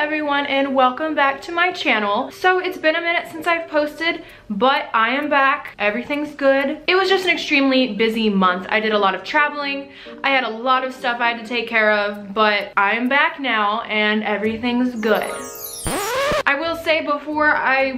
everyone and welcome back to my channel. So it's been a minute since I've posted, but I am back. Everything's good. It was just an extremely busy month. I did a lot of traveling. I had a lot of stuff I had to take care of, but I am back now and everything's good. I will say before I,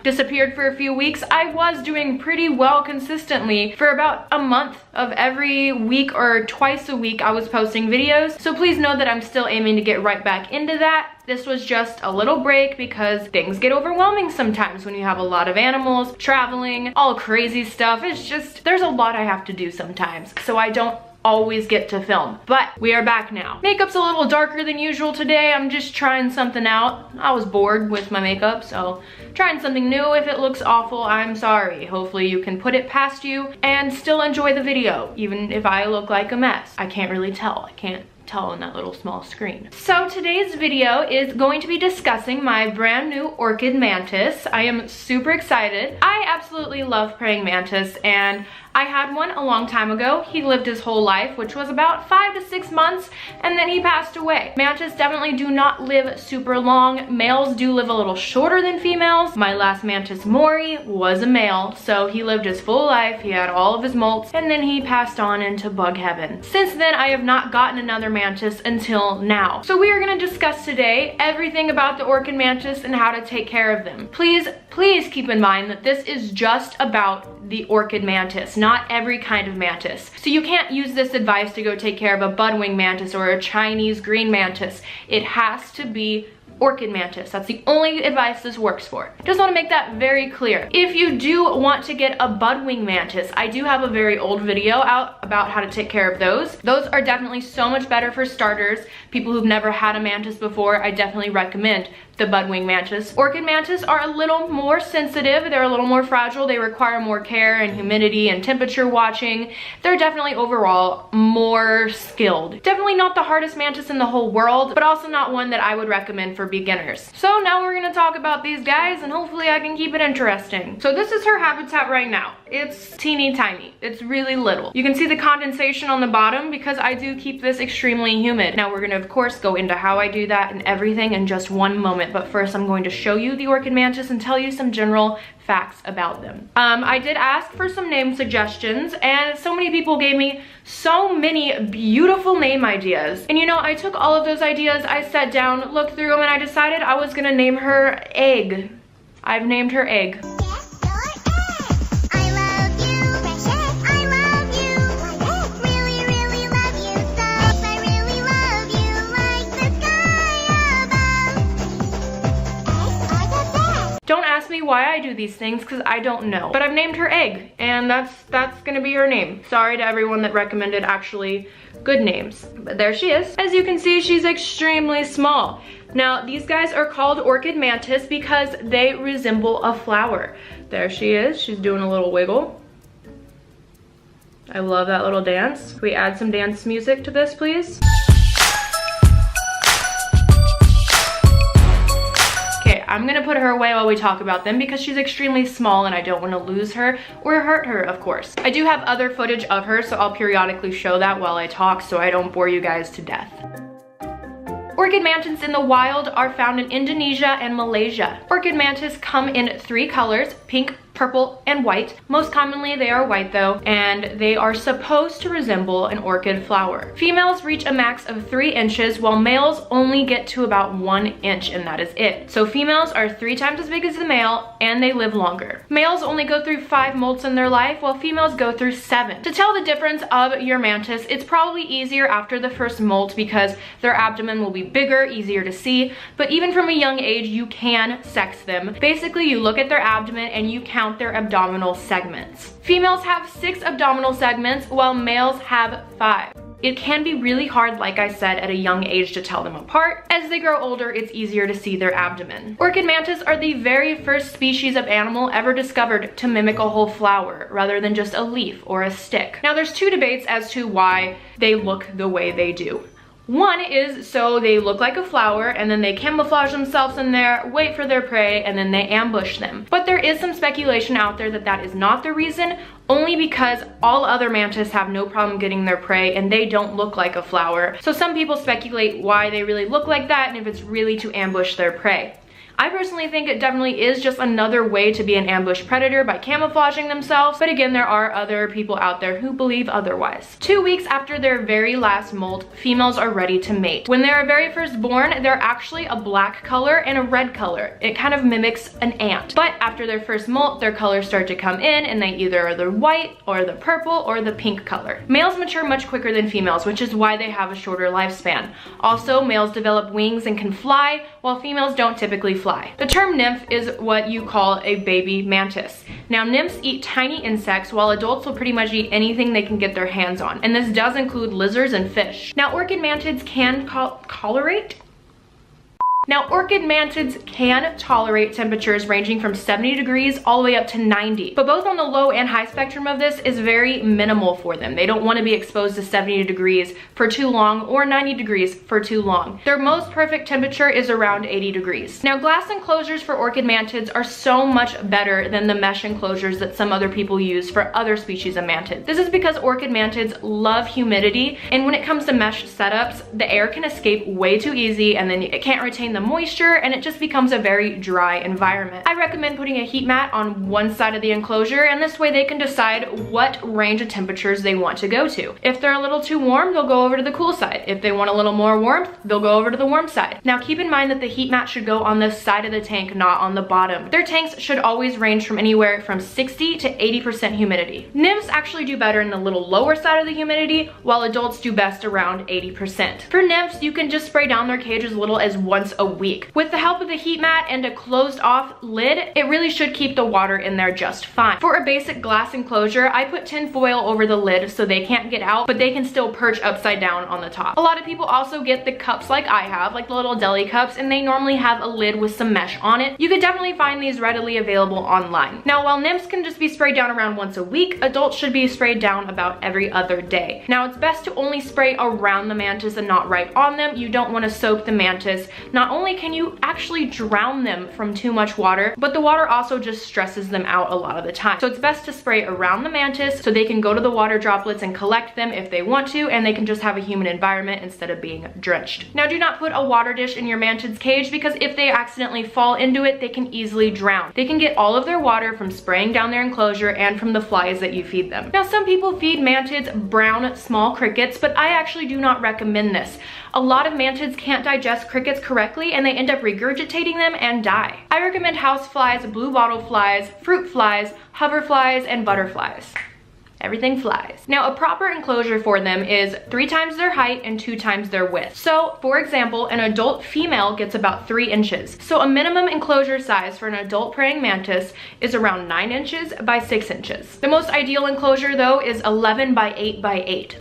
disappeared for a few weeks, I was doing pretty well consistently. For about a month of every week or twice a week, I was posting videos. So please know that I'm still aiming to get right back into that. This was just a little break because things get overwhelming sometimes when you have a lot of animals, traveling, all crazy stuff. It's just, there's a lot I have to do sometimes. So I don't always get to film, but we are back now. Makeup's a little darker than usual today. I'm just trying something out. I was bored with my makeup, so trying something new. If it looks awful, I'm sorry. Hopefully you can put it past you and still enjoy the video, even if I look like a mess. I can't really tell. I can't tell on that little small screen. So today's video is going to be discussing my brand new orchid mantis. I am super excited. I absolutely love praying mantis, and I had one a long time ago. He lived his whole life, which was about 5 to 6 months, and then he passed away. Mantis definitely do not live super long. Males do live a little shorter than females. My last mantis, Maury, was a male, so he lived his full life. He had all of his molts, and then he passed on into bug heaven. Since then, I have not gotten another mantis until now. So we are gonna discuss today everything about the orchid mantis and how to take care of them. Please keep in mind that this is just about the orchid mantis, not every kind of mantis. So you can't use this advice to go take care of a budwing mantis or a Chinese green mantis. It has to be orchid mantis. That's the only advice this works for. Just want to make that very clear. If you do want to get a budwing mantis, I do have a very old video out about how to take care of those. Those are definitely so much better for starters. People who've never had a mantis before, I definitely recommend the budwing mantis. Orchid mantis are a little more sensitive. They're a little more fragile. They require more care and humidity and temperature watching. They're definitely overall more skilled. Definitely not the hardest mantis in the whole world, but also not one that I would recommend for beginners. So now we're gonna talk about these guys and hopefully I can keep it interesting. So this is her habitat right now. It's teeny tiny. It's really little. You can see the condensation on the bottom because I do keep this extremely humid. Now we're gonna of course go into how I do that and everything in just one moment, but first I'm going to show you the orchid mantis and tell you some general facts about them. I did ask for some name suggestions and so many people gave me so many beautiful name ideas. And I took all of those ideas, I sat down, looked through them, and I decided I was gonna name her Egg. I've named her Egg. Don't ask me why I do these things because I don't know. But I've named her Egg, and that's gonna be her name. Sorry to everyone that recommended actually good names. But there she is. As you can see, she's extremely small. Now, these guys are called orchid mantis because they resemble a flower. There she is. She's doing a little wiggle. I love that little dance. Can we add some dance music to this, please? I'm gonna put her away while we talk about them because she's extremely small and I don't want to lose her or hurt her, of course. I do have other footage of her, so I'll periodically show that while I talk so I don't bore you guys to death. Orchid mantis in the wild are found in Indonesia and Malaysia. Orchid mantis come in 3 colors, pink, purple, and white. Most commonly they are white though, and they are supposed to resemble an orchid flower. Females reach a max of 3 inches while males only get to about 1 inch, and that is it. So females are 3 times as big as the male and they live longer. Males only go through 5 molts in their life while females go through 7. To tell the difference of your mantis, it's probably easier after the first molt because their abdomen will be bigger, easier to see, but even from a young age you can sex them. Basically you look at their abdomen and you count their abdominal segments. Females have 6 abdominal segments while males have 5. It can be really hard, like I said, at a young age to tell them apart. As they grow older, it's easier to see their abdomen. Orchid mantis are the very first species of animal ever discovered to mimic a whole flower rather than just a leaf or a stick. Now there's 2 debates as to why they look the way they do. One is so they look like a flower and then they camouflage themselves in there, wait for their prey, and then they ambush them. But there is some speculation out there that that is not the reason, only because all other mantises have no problem getting their prey and they don't look like a flower. So some people speculate why they really look like that and if it's really to ambush their prey. I personally think it definitely is just another way to be an ambush predator by camouflaging themselves, but again, there are other people out there who believe otherwise. 2 weeks after their very last molt, females are ready to mate. When they're very first born, they're actually a black color and a red color. It kind of mimics an ant. But after their first molt, their colors start to come in and they either are the white or the purple or the pink color. Males mature much quicker than females, which is why they have a shorter lifespan. Also, males develop wings and can fly, while females don't typically fly. The term nymph is what you call a baby mantis. Now, nymphs eat tiny insects, while adults will pretty much eat anything they can get their hands on, and this does include lizards and fish. Now, orchid mantids can tolerate temperatures ranging from 70 degrees all the way up to 90. But both on the low and high spectrum of this is very minimal for them. They don't want to be exposed to 70 degrees for too long or 90 degrees for too long. Their most perfect temperature is around 80 degrees. Now, glass enclosures for orchid mantids are so much better than the mesh enclosures that some other people use for other species of mantids. This is because orchid mantids love humidity, and when it comes to mesh setups, the air can escape way too easy and then it can't retain the moisture and it just becomes a very dry environment. I recommend putting a heat mat on one side of the enclosure, and this way they can decide what range of temperatures they want to go to. If they're a little too warm, they'll go over to the cool side. If they want a little more warmth, they'll go over to the warm side. Now, keep in mind that the heat mat should go on the side of the tank, not on the bottom. Their tanks should always range from anywhere from 60 to 80% humidity. Nymphs actually do better in the little lower side of the humidity, while adults do best around 80%. For nymphs, you can just spray down their cage as little as once a week. With the help of the heat mat and a closed off lid, it really should keep the water in there just fine. For a basic glass enclosure, I put tin foil over the lid so they can't get out, but they can still perch upside down on the top. A lot of people also get the cups like I have, like the little deli cups, and they normally have a lid with some mesh on it. You could definitely find these readily available online. Now, while nymphs can just be sprayed down around once a week, adults should be sprayed down about every other day. Now, it's best to only spray around the mantis and not right on them. You don't want to soak the mantis. Not only can you actually drown them from too much water, but the water also just stresses them out a lot of the time. So it's best to spray around the mantis so they can go to the water droplets and collect them if they want to, and they can just have a humid environment instead of being drenched. Now, do not put a water dish in your mantid's cage, because if they accidentally fall into it, they can easily drown. They can get all of their water from spraying down their enclosure and from the flies that you feed them. Now, some people feed mantids brown small crickets, but I actually do not recommend this. A lot of mantids can't digest crickets correctly and they end up regurgitating them and die. I recommend house flies, blue bottle flies, fruit flies, hover flies, and butterflies. Everything flies. Now, a proper enclosure for them is 3 times their height and 2 times their width. So, for example, an adult female gets about 3 inches. So a minimum enclosure size for an adult praying mantis is around 9 inches by 6 inches. The most ideal enclosure, though, is 11 by 8 by 8.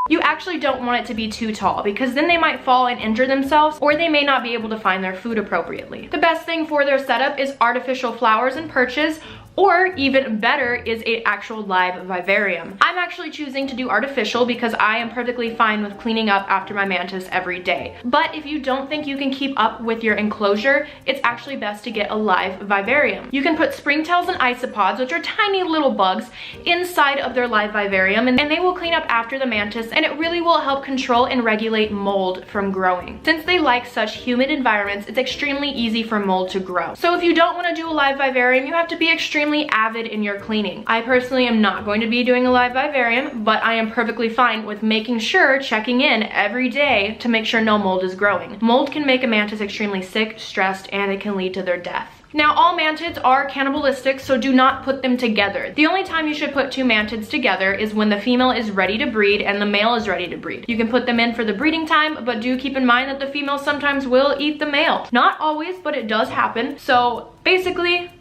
You actually don't want it to be too tall, because then they might fall and injure themselves, or they may not be able to find their food appropriately. The best thing for their setup is artificial flowers and perches, or even better is an actual live vivarium. I'm actually choosing to do artificial because I am perfectly fine with cleaning up after my mantis every day. But if you don't think you can keep up with your enclosure, it's actually best to get a live vivarium. You can put springtails and isopods, which are tiny little bugs, inside of their live vivarium, and they will clean up after the mantis, and it really will help control and regulate mold from growing. Since they like such humid environments, it's extremely easy for mold to grow. So if you don't want to do a live vivarium, you have to be extremely avid in your cleaning. I personally am not going to be doing a live vivarium, but I am perfectly fine with making sure, checking in every day to make sure no mold is growing. Mold can make a mantis extremely sick, stressed, and it can lead to their death. Now, all mantids are cannibalistic, so do not put them together. The only time you should put 2 mantids together is when the female is ready to breed and the male is ready to breed. You can put them in for the breeding time, but do keep in mind that the female sometimes will eat the male. Not always, but it does happen. So basically,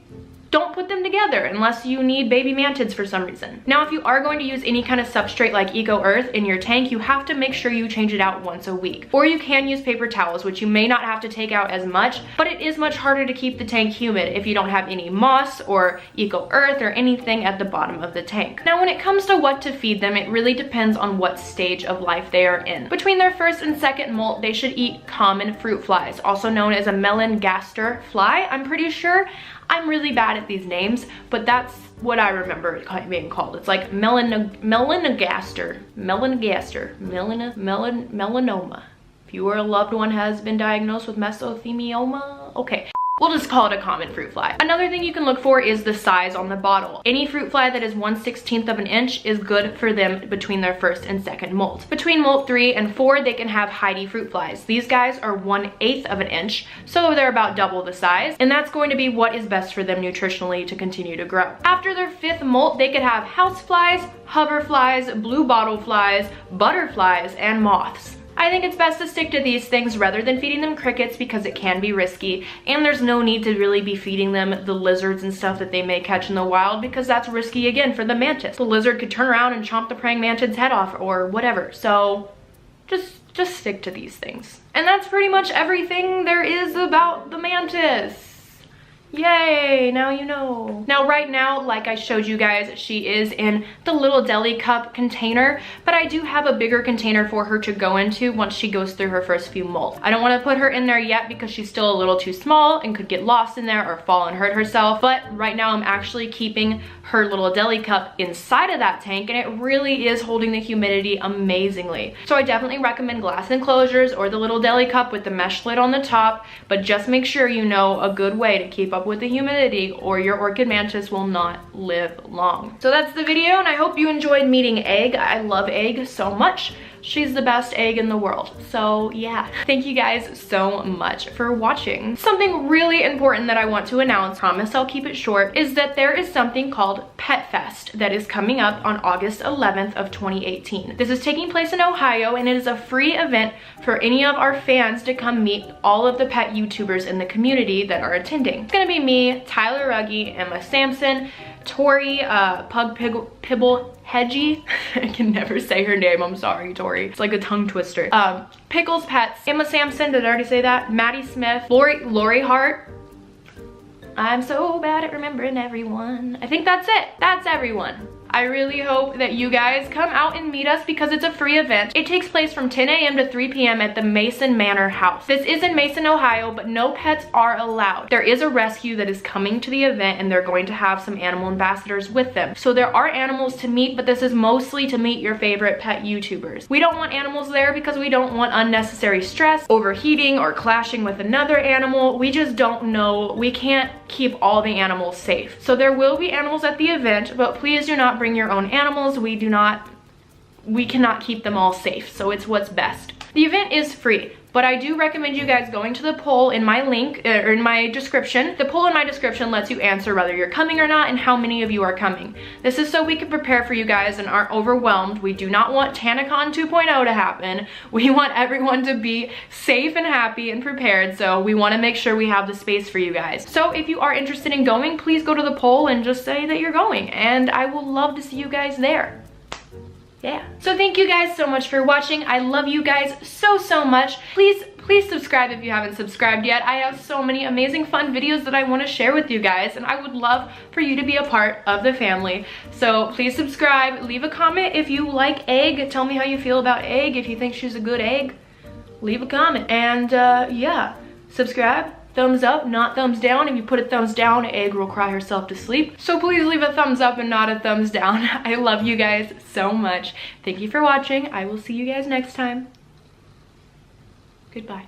don't put them together unless you need baby mantids for some reason. Now, if you are going to use any kind of substrate like Eco Earth in your tank, you have to make sure you change it out once a week. Or you can use paper towels, which you may not have to take out as much, but it is much harder to keep the tank humid if you don't have any moss or Eco Earth or anything at the bottom of the tank. Now, when it comes to what to feed them, it really depends on what stage of life they are in. Between their first and second molt, they should eat common fruit flies, also known as a melanogaster fly, I'm pretty sure. I'm really bad at these names, but that's what I remember it being called. It's like melanogaster, melanoma. If you or a loved one has been diagnosed with mesothelioma, okay. We'll just call it a common fruit fly. Another thing you can look for is the size on the bottle. Any fruit fly that is 1/16 of an inch is good for them between their first and second molt. Between molt 3 and 4, they can have Heidi fruit flies. These guys are 1/8 of an inch, so they're about double the size, and that's going to be what is best for them nutritionally to continue to grow. After their 5th molt, they could have house flies, hover flies, blue bottle flies, butterflies, and moths. I think it's best to stick to these things rather than feeding them crickets because it can be risky, and there's no need to really be feeding them the lizards and stuff that they may catch in the wild because that's risky again for the mantis. The lizard could turn around and chomp the praying mantid's head off or whatever. So just stick to these things. And that's pretty much everything there is about the mantis. Yay, now you know. Now right now, like I showed you guys, she is in the little deli cup container, but I do have a bigger container for her to go into once she goes through her first few molts. I don't want to put her in there yet because she's still a little too small and could get lost in there or fall and hurt herself, but right now I'm actually keeping her little deli cup inside of that tank, and it really is holding the humidity amazingly. So I definitely recommend glass enclosures or the little deli cup with the mesh lid on the top, but just make sure you know a good way to keep up with the humidity or your orchid mantis will not live long. So that's the video, and I hope you enjoyed meeting Egg. I love Egg so much. She's the best egg in the world. So yeah, thank you guys so much for watching. Something really important that I want to announce, promise I'll keep it short, is that there is something called Pet Fest that is coming up on August 11th of 2018. This is taking place in Ohio, and it is a free event for any of our fans to come meet all of the pet YouTubers in the community that are attending. It's gonna be me, Tyler Ruggie, Emma Sampson, Tori, Pug Pibble Hedgie. I can never say her name, I'm sorry, Tori. It's like a tongue twister. Pickles Pets, Emma Sampson, did I already say that? Maddie Smith, Lori Hart. I'm so bad at remembering everyone. I think that's it. That's everyone. I really hope that you guys come out and meet us because it's a free event. It takes place from 10 a.m. to 3 p.m. at the Mason Manor House. This is in Mason, Ohio, but no pets are allowed. There is a rescue that is coming to the event, and they're going to have some animal ambassadors with them. So there are animals to meet, but this is mostly to meet your favorite pet YouTubers. We don't want animals there because we don't want unnecessary stress, overheating, or clashing with another animal. We just don't know. We can't keep all the animals safe. So there will be animals at the event, but please do not bring your own animals. We cannot keep them all safe, so it's what's best. The event is free, but I do recommend you guys going to the poll in my link, or in my description. The poll in my description lets you answer whether you're coming or not and how many of you are coming. This is so we can prepare for you guys and aren't overwhelmed. We do not want TanaCon 2.0 to happen. We want everyone to be safe and happy and prepared, so we want to make sure we have the space for you guys. So if you are interested in going, please go to the poll and just say that you're going, and I will love to see you guys there. Yeah. So thank you guys so much for watching. I love you guys so much. Please subscribe if you haven't subscribed yet. I have so many amazing fun videos that I want to share with you guys, and I would love for you to be a part of the family. So please subscribe, leave a comment if you like Egg. Tell me how you feel about Egg. If you think she's a good egg, leave a comment. And yeah, subscribe. Thumbs up, not thumbs down. If you put a thumbs down, Egg will cry herself to sleep. So please leave a thumbs up and not a thumbs down. I love you guys so much. Thank you for watching. I will see you guys next time. Goodbye.